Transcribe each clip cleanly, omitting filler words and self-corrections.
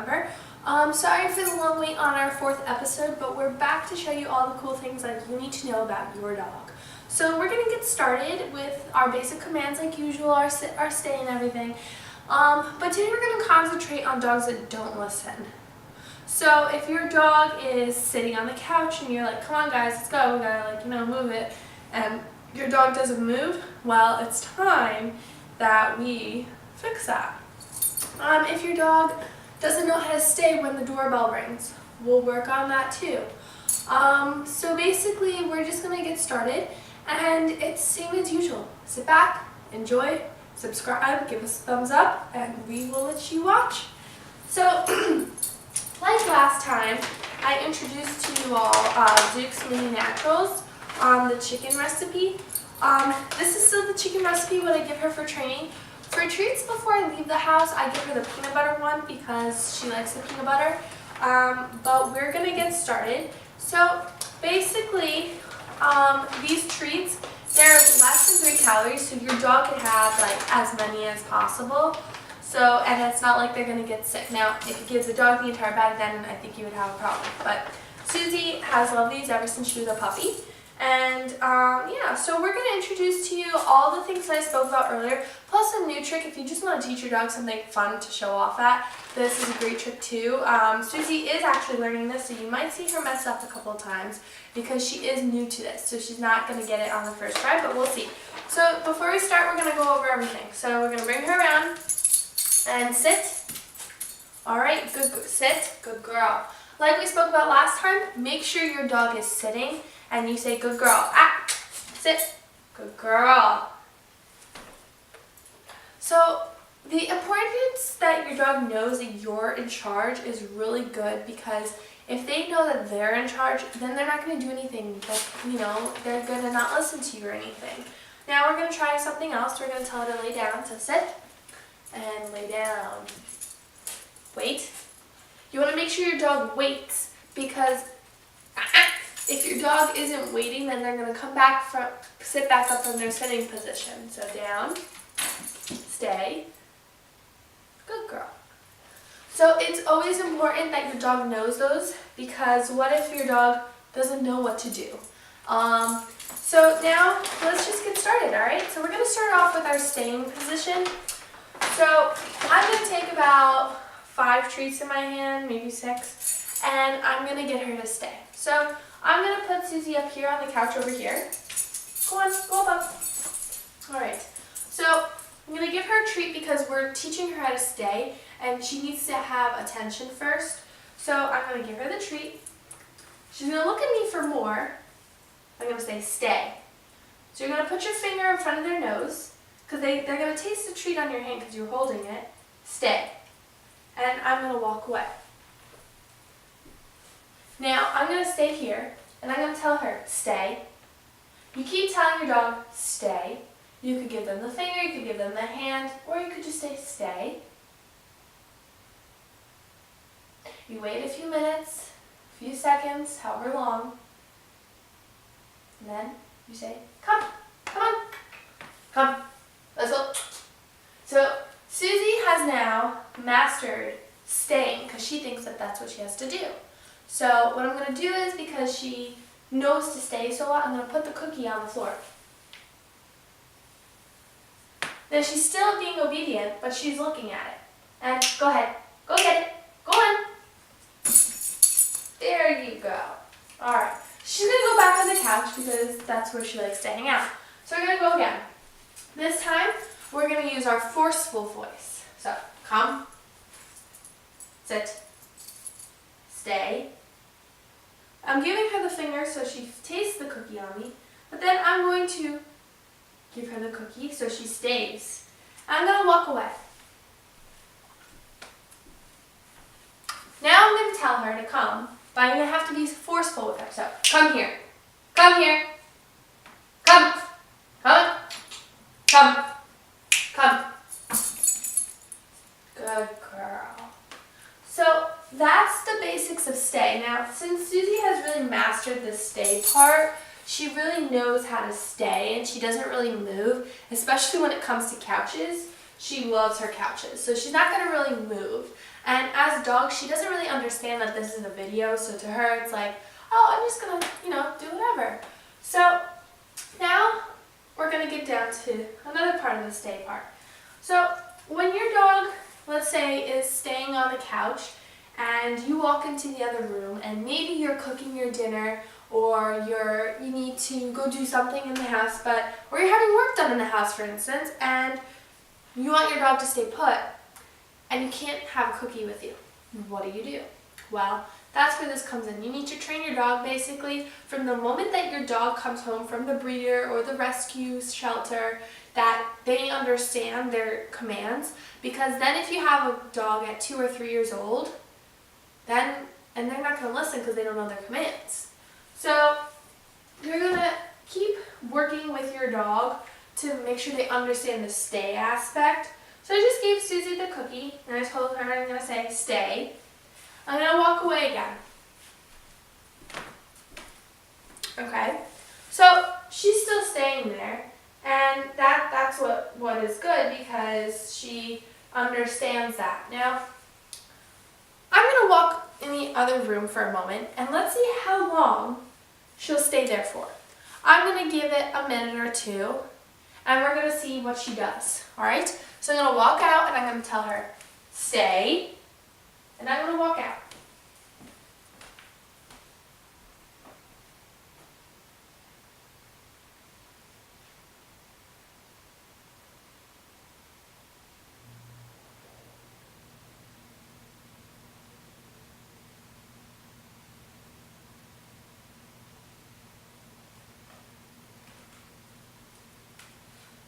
November. Sorry for the long wait on our 4th episode, but we're back to show you all the cool things that you need to know about your dog. So we're going to get started with our basic commands like usual, our sit, our stay, and everything. But today we're going to concentrate on dogs that don't listen. So if your dog is sitting on the couch and you're like, come on guys, let's go, we gotta move it, and your dog doesn't move, well, it's time that we fix that. If your dog doesn't know how to stay when the doorbell rings, we'll work on that too. So basically we're just gonna get started, and it's same as usual. Sit back, enjoy, subscribe, give us a thumbs up, and we will let you watch. So like last time, I introduced to you all Duke's Mini Naturals on the chicken recipe. This is still the chicken recipe what I give her for training. For treats before I leave the house, I give her the peanut butter one because she likes the peanut butter. But we're going to get started. So basically, these treats, they're less than 3 calories, so your dog can have like as many as possible. So, and it's not like they're going to get sick. Now, if you give the dog the entire bag, then I think you would have a problem. But Susie has loved these ever since she was a puppy. And yeah, so we're going to introduce to you all the things that I spoke about earlier, plus a new trick if you just want to teach your dog something fun to show off at. This is a great trick too. Susie is actually learning this, so you might see her mess up a couple of times because she is new to this. So she's not going to get it on the first try, but we'll see. So before we start, we're going to go over everything. So we're going to bring her around and sit. All right, good, sit, good girl. Like we spoke about last time, make sure your dog is sitting and you say, good girl. Ah, sit, good girl. So the importance that your dog knows that you're in charge is really good, because if they know that they're in charge, then they're not going to do anything. They're going to not listen to you or anything. Now we're going to try something else. We're going to tell her to lay down. So sit and lay down. Wait. You want to make sure your dog waits, because if your dog isn't waiting, then they're going to come back sit back up in their sitting position. So down, stay, good girl. So it's always important that your dog knows those, because what if your dog doesn't know what to do? So now let's just get started, all right? So we're going to start off with our staying position. So I'm going to take about 5 treats in my hand, maybe 6, and I'm going to get her to stay. So I'm going to put Susie up here on the couch over here. Go on, go up. All right. So I'm going to give her a treat because we're teaching her how to stay, and she needs to have attention first. So I'm going to give her the treat. She's going to look at me for more. I'm going to say stay. So you're going to put your finger in front of their nose, because they're going to taste the treat on your hand because you're holding it. Stay. And I'm going to walk away. Now, I'm going to stay here, and I'm going to tell her, stay. You keep telling your dog, stay. You could give them the finger, you could give them the hand, or you could just say, stay. You wait a few minutes, a few seconds, however long, and then you say, come, come on, come. Let's go. So Susie has now mastered staying because she thinks that that's what she has to do. So what I'm going to do is, because she knows to stay so well, I'm going to put the cookie on the floor. Now she's still being obedient, but she's looking at it. And go ahead. Go get it. Go on. There you go. All right. She's going to go back on the couch because that's where she likes to hang out. So we're going to go again. This time, we're going to use our forceful voice. So, come, sit, stay. I'm giving her the finger so she tastes the cookie on me, but then I'm going to give her the cookie so she stays. I'm going to walk away. Now I'm going to tell her to come, but I'm going to have to be forceful with her. So, come here. Come here. Come. Come. Come. Come. Good girl. So that's the basics of stay. Now, since Susie has really mastered the stay part, she really knows how to stay, and she doesn't really move, especially when it comes to couches. She loves her couches, so she's not going to really move. And as a dog, she doesn't really understand that this is a video, so to her it's like, oh, I'm just gonna, do whatever. So now we're gonna get down to another part of the stay part. So when your dog, let's say, is staying on the couch and you walk into the other room and maybe you're cooking your dinner or you need to go do something in the house, or you're having work done in the house, for instance, and you want your dog to stay put and you can't have a cookie with you. What do? Well, that's where this comes in. You need to train your dog basically from the moment that your dog comes home from the breeder or the rescue shelter, that they understand their commands, because then if you have a dog at 2 or 3 years old, and they're not going to listen because they don't know their commands. So you're going to keep working with your dog to make sure they understand the stay aspect. So I just gave Susie the cookie and I told her I'm going to say stay. I'm going to walk away again. Okay, so she's still staying there, and that's what is good because she understands that. Now, I'm going to walk in the other room for a moment and let's see how long she'll stay there for. I'm going to give it a minute or two and we're going to see what she does. Alright, so I'm going to walk out and I'm going to tell her stay, and I'm going to walk out.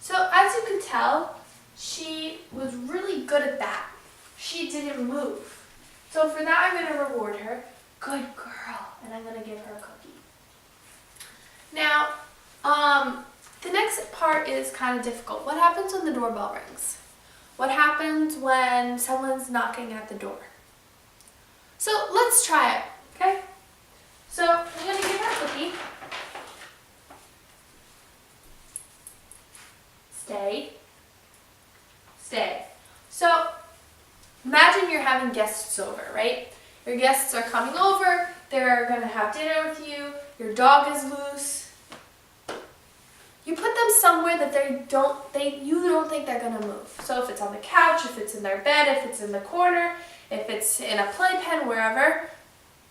So as you can tell, she was really good at that. She didn't move. So for that, I'm going to reward her. Good girl. And I'm going to give her a cookie. Now, the next part is kind of difficult. What happens when the doorbell rings? What happens when someone's knocking at the door? So let's try it, okay? So I'm going to give her a cookie. Stay. Stay. So imagine you're having guests over, right? Your guests are coming over, they're going to have dinner with you, your dog is loose. You put them somewhere that you don't think they're going to move. So if it's on the couch, if it's in their bed, if it's in the corner, if it's in a playpen, wherever,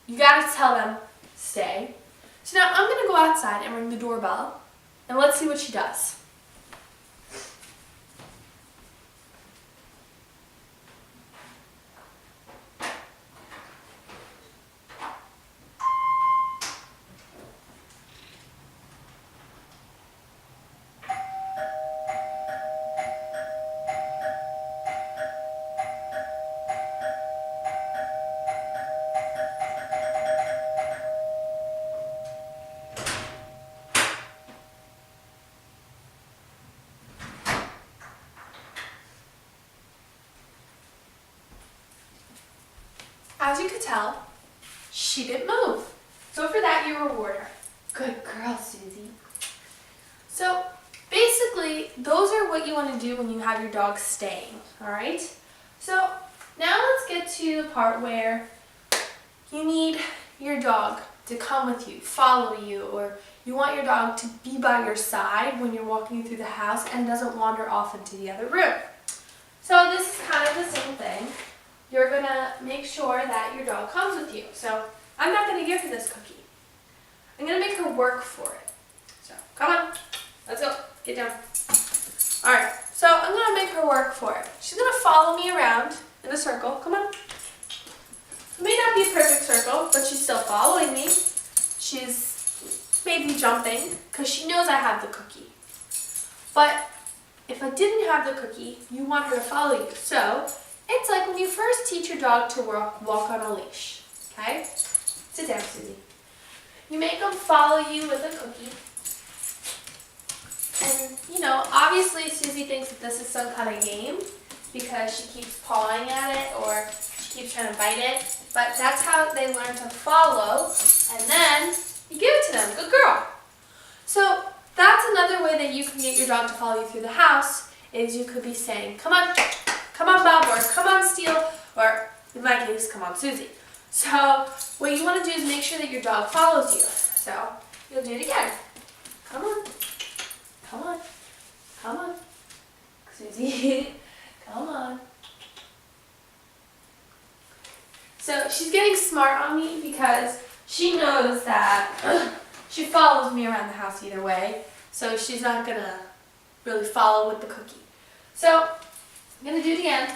you got to tell them, stay. So now I'm going to go outside and ring the doorbell, and let's see what she does. As you could tell, she didn't move. So for that, you reward her. Good girl, Susie. So basically, those are what you want to do when you have your dog staying, all right? So now let's get to the part where you need your dog to come with you, follow you, or you want your dog to be by your side when you're walking through the house and doesn't wander off into the other room. So this is kind of the same thing. You're going to make sure that your dog comes with you. So I'm not going to give her this cookie. I'm going to make her work for it. So come on, let's go, get down. All right, so I'm going to make her work for it. She's going to follow me around in a circle. Come on. It may not be a perfect circle, but she's still following me. She's maybe jumping because she knows I have the cookie. But if I didn't have the cookie, you want her to follow you. So it's like when you first teach your dog to walk on a leash, okay? Sit down, Susie. You make them follow you with a cookie. And, obviously Susie thinks that this is some kind of game because she keeps pawing at it or she keeps trying to bite it. But that's how they learn to follow. And then you give it to them. Good girl. So that's another way that you can get your dog to follow you through the house is you could be saying, come on, Bob, or come on, Steel, or in my case, come on, Susie. So what you want to do is make sure that your dog follows you. So you'll do it again. Come on. Come on. Come on. Susie, come on. So she's getting smart on me because she knows that she follows me around the house either way. So she's not going to really follow with the cookie. So I'm going to do it again.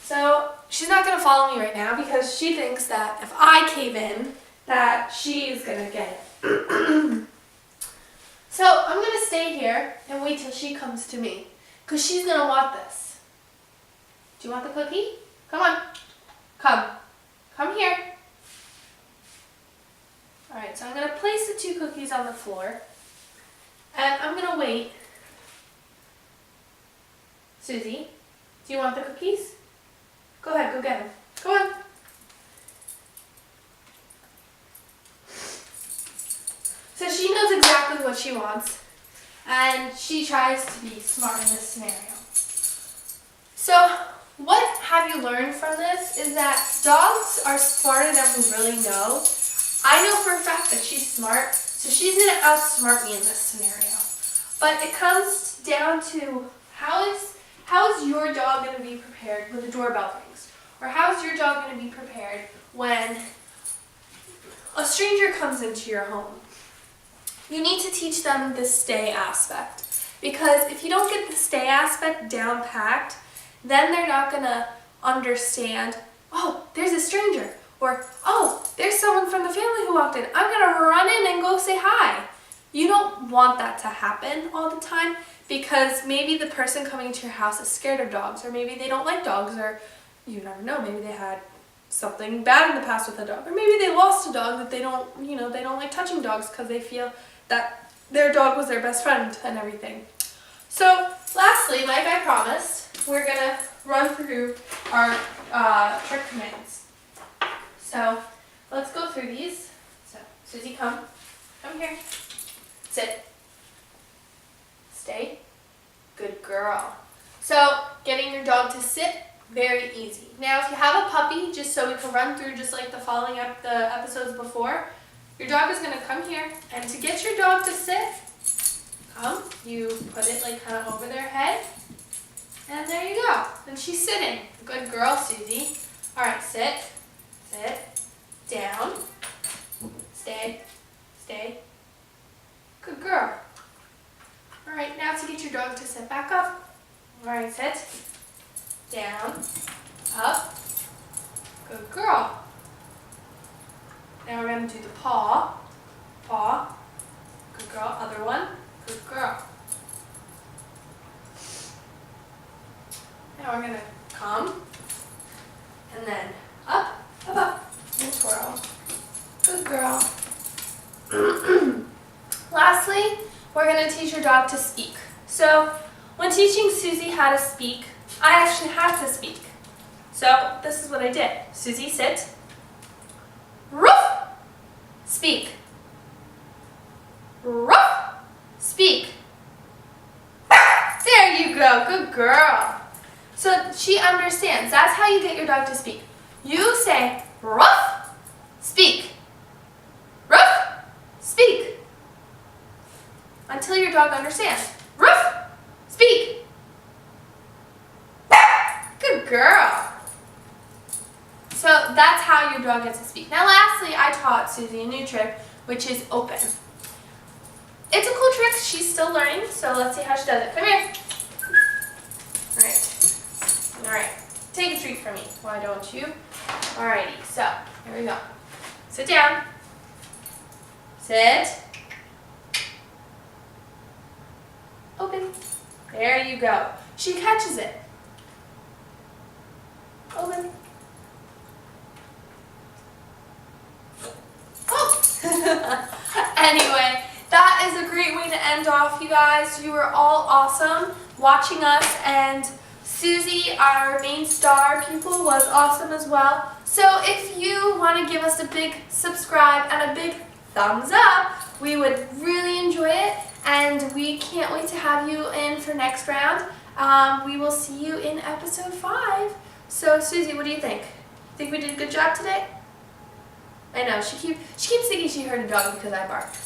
So she's not going to follow me right now because she thinks that if I cave in, that she's going to get it. So I'm going to stay here and wait till she comes to me because she's going to want this. Do you want the cookie? Come on. Come. Come here. All right, so I'm going to place the 2 cookies on the floor and I'm going to wait. Susie, do you want the cookies? Go ahead, go get them. Go on. So she knows exactly what she wants, and she tries to be smart in this scenario. So what have you learned from this is that dogs are smarter than we really know. I know for a fact that she's smart, so she's going to outsmart me in this scenario. But it comes down to how is your dog going to be prepared when the doorbell rings? Or how is your dog going to be prepared when a stranger comes into your home? You need to teach them the stay aspect. Because if you don't get the stay aspect down packed, then they're not going to understand, oh, there's a stranger. Or, oh, there's someone from the family who walked in. I'm going to run in and go say hi. You don't want that to happen all the time because maybe the person coming into your house is scared of dogs, or maybe they don't like dogs, or you never know, maybe they had something bad in the past with a dog, or maybe they lost a dog that they don't like touching dogs because they feel that their dog was their best friend and everything. So lastly, like I promised, we're going to run through our trick commands. So let's go through these. So Susie, come here. Sit. Stay. Good girl. So getting your dog to sit, very easy. Now if you have a puppy, just so we can run through just like the following up the episodes before, your dog is going to come here, and to get your dog to sit, you put it like kind of over their head, and there you go. And she's sitting. Good girl, Susie. All right, sit, down, stay. Good girl. All right, now to get your dog to sit back up. All right, sit, down, up. Good girl. Now we're going to do the paw. Good girl. Other one. Good girl. Now we're going to come, and then up, and twirl. Good girl. Lastly, we're going to teach your dog to speak. So when teaching Susie how to speak, I actually had to speak. So this is what I did. Susie, sit. Ruff! Speak. Ruff! Speak. There you go. Good girl. So she understands. That's how you get your dog to speak. You say, ruff, speak. Ruff, speak. Until your dog understands. Ruff, speak. Good girl. So that's how your dog gets to speak. Now lastly, I taught Susie a new trick, which is open. It's a cool trick. She's still learning, so let's see how she does it. Come here. All right. Take a treat from me. Why don't you? Alrighty, so here we go. Sit down. Sit. Open. There you go. She catches it. Open. Oh! Anyway, that is a great way to end off, you guys. You were all awesome watching us, and Susie, our main star pupil, was awesome as well. So if you want to give us a big subscribe and a big thumbs up, we would really enjoy it, and we can't wait to have you in for next round. We will see you in episode 5. So Susie, what do you think? Think we did a good job today? I know, she keeps thinking she heard a dog because I barked.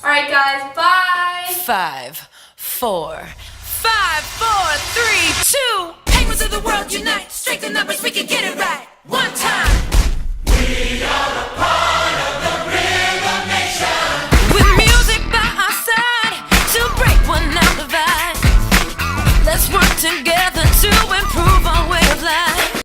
Alright guys, bye! 5, 4, 5, 4, 3, 2. Penguins of the world unite. Strength in numbers, we can get it right. One time.